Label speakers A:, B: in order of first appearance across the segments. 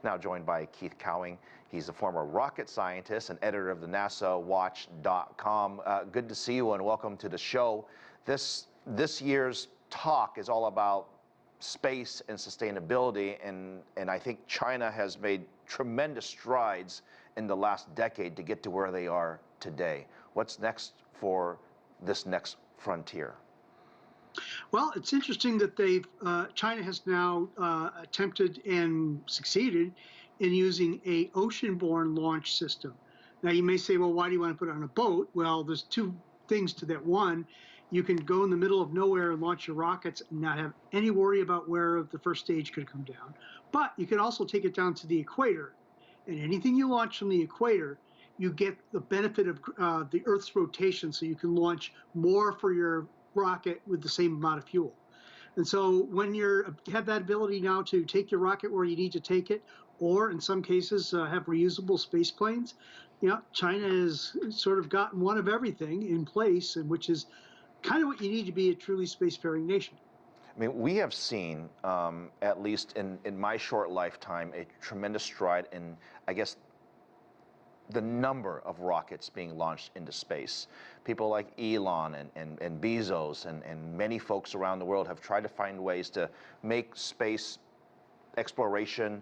A: Now joined by Keith Cowing. He's a former rocket scientist and editor of the NASAWatch.com. Good to see you and welcome to the show. This year's talk is all about space and sustainability, and I think China has made tremendous strides in the last decade to get to where they are today. What's next for this next frontier?
B: Well, it's interesting that China has now attempted and succeeded in using a ocean-borne launch system. Now, you may say, well, why do you want to put it on a boat? Well, there's two things to that. One, you can go in the middle of nowhere and launch your rockets and not have any worry about where the first stage could come down. But you can also take it down to the equator. And anything you launch from the equator, you get the benefit of the Earth's rotation, so you can launch more for your rocket with the same amount of fuel. And so when you have that ability now to take your rocket where you need to take it, or in some cases have reusable space planes, China has sort of gotten one of everything in place, and which is kind of what you need to be a truly spacefaring nation.
A: I mean, we have seen, at least in my short lifetime, a tremendous stride in, I guess, the number of rockets being launched into space. People like Elon and Bezos and many folks around the world have tried to find ways to make space exploration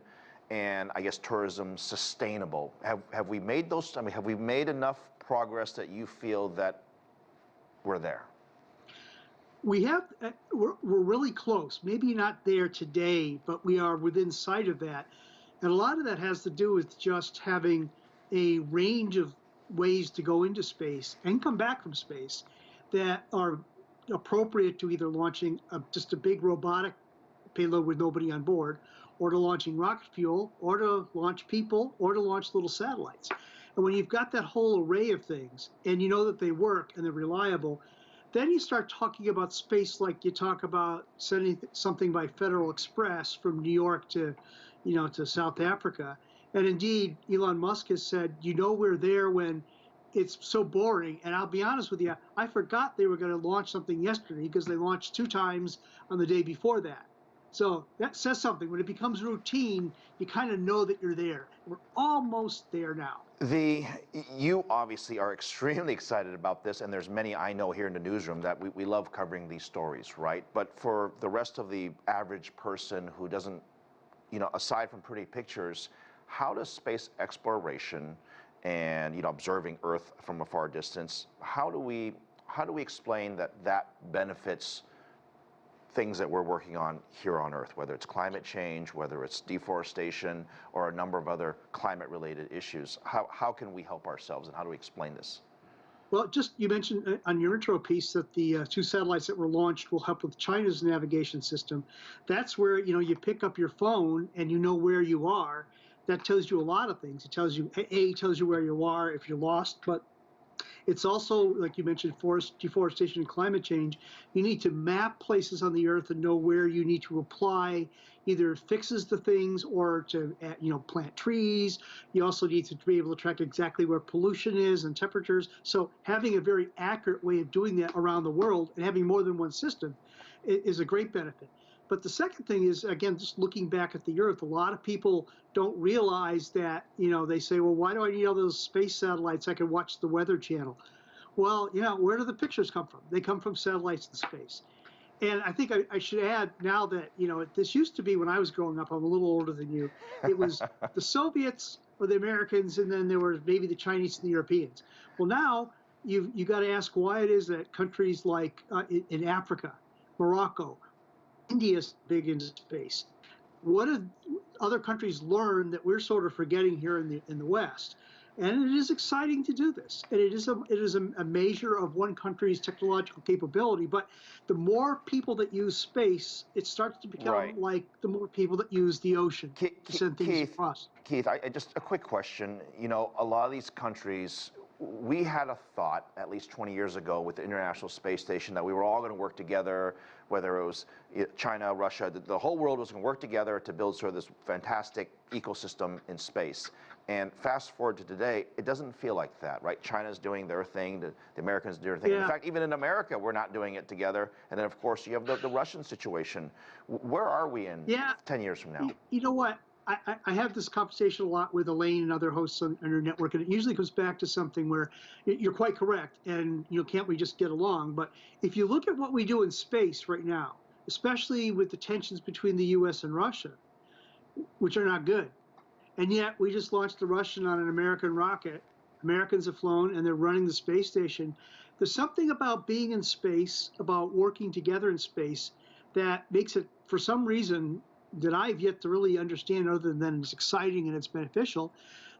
A: and, I guess, tourism sustainable. Have we made those? I mean, have we made enough progress that you feel that we're there?
B: We have. We're really close. Maybe not there today, but we are within sight of that. And a lot of that has to do with just having a range of ways to go into space and come back from space that are appropriate to either launching just a big robotic payload with nobody on board, or to launching rocket fuel, or to launch people, or to launch little satellites. And when you've got that whole array of things, and you know that they work and they're reliable, then you start talking about space like you talk about sending something by Federal Express from New York to, to South Africa. And indeed, Elon Musk has said, we're there when it's so boring. And I'll be honest with you, I forgot they were going to launch something yesterday because they launched 2 times on the day before that. So that says something. When it becomes routine, you kind of know that you're there. We're almost there now.
A: You obviously are extremely excited about this, and there's many I know here in the newsroom that we love covering these stories, right? But for the rest of the average person who doesn't, aside from pretty pictures, how does space exploration and observing Earth from a far distance, how do we explain that benefits things that we're working on here on Earth, whether it's climate change, whether it's deforestation, or a number of other climate-related issues? How can we help ourselves, and how do we explain this?
B: Well, you mentioned on your intro piece that the 2 satellites that were launched will help with China's navigation system. That's where, you pick up your phone and you know where you are. That tells you a lot of things. It tells you, it tells you where you are if you're lost, but it's also, like you mentioned, forest deforestation and climate change. You need to map places on the Earth and know where you need to apply either fixes to things or to, plant trees. You also need to be able to track exactly where pollution is and temperatures. So having a very accurate way of doing that around the world and having more than one system is a great benefit. But the second thing is, again, just looking back at the Earth, a lot of people don't realize that, they say, well, why do I need all those space satellites? I can watch the Weather Channel. Well, where do the pictures come from? They come from satellites in space. And I think I should add now that, this used to be when I was growing up, I'm a little older than you, it was the Soviets or the Americans, and then there were maybe the Chinese and the Europeans. Well, now you've got to ask why it is that countries like in Africa, Morocco, India's big into space. What have other countries learned that we're sort of forgetting here in the West? And it is exciting to do this. And it is a measure of one country's technological capability. But the more people that use space, it starts to become like the more people that use the ocean to send things across.
A: Keith, just a quick question. A lot of these countries, we had a thought at least 20 years ago with the International Space Station that we were all going to work together, whether it was China, Russia, the whole world was going to work together to build sort of this fantastic ecosystem in space. And fast forward to today, it doesn't feel like that, right? China's doing their thing, the Americans do their thing. Yeah. In fact, even in America, we're not doing it together. And then, of course, you have the Russian situation. Where are we in 10 years from now?
B: You know what? I have this conversation a lot with Elaine and other hosts on your network, and it usually comes back to something where you're quite correct, and can't we just get along? But if you look at what we do in space right now, especially with the tensions between the U.S. and Russia, which are not good, and yet we just launched the Russian on an American rocket. Americans have flown, and they're running the space station. There's something about being in space, about working together in space, that makes it, for some reason, that I've yet to really understand, other than it's exciting and it's beneficial,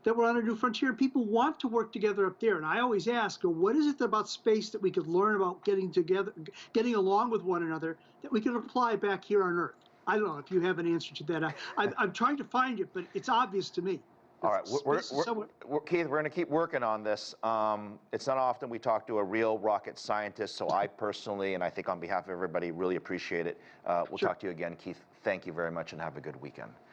B: that we're on a new frontier. People want to work together up there. And I always ask, what is it about space that we could learn about getting together, getting along with one another, that we can apply back here on Earth? I don't know if you have an answer to that. I'm trying to find it, but it's obvious to me.
A: All right,
B: Space is somewhat.
A: Keith, we're going to keep working on this. It's not often we talk to a real rocket scientist, so I personally, and I think on behalf of everybody, really appreciate it. We'll
B: Sure.
A: talk to you again, Keith. Thank you very much, and have a good weekend.